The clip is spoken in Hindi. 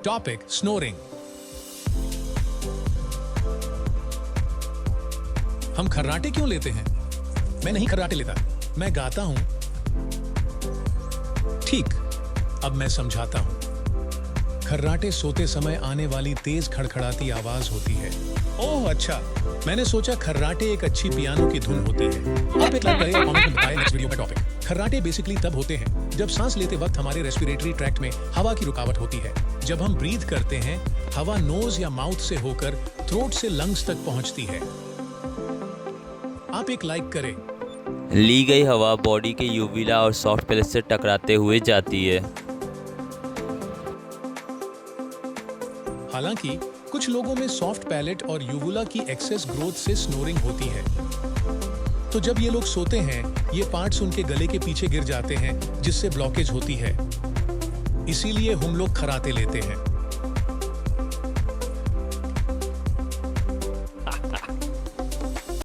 Topic snoring. हम खर्राटे क्यों लेते हैं? मैं नहीं खर्राटे लेता, मैं गाता हूं। ठीक, अब मैं समझाता हूं। खर्राटे सोते समय आने वाली तेज खड़खड़ाती आवाज होती है। ओह अच्छा, मैंने सोचा खर्राटे एक अच्छी पियानो की धुन होती है। आप एक लाइक करें और कमेंट में बताएं नेक्स्ट वीडियो का टॉपिक। खर्राटे बेसिकली तब होते हैं जब सांस लेते वक्त हमारे रेस्पिरेटरी ट्रैक्ट में हवा की रुकावट होती है। जब हम ब्रीथ करते हैं, हवा नोज या माउथ से होकर थ्रोट से लंग्स तक पहुंचती है। आप एक लाइक करें। ली गई हवा बॉडी के यूविला और सॉफ्ट पैलेट से टकराते हुए जाती है। हालांकि कुछ लोगों में सॉफ्ट पैलेट और यूवुला की एक्सेस ग्रोथ से स्नोरिंग होती है। तो जब ये लोग सोते हैं, ये पार्ट्स उनके गले के पीछे गिर जाते हैं, जिससे ब्लॉकेज होती है। इसीलिए हम लोग खर्राटे लेते हैं।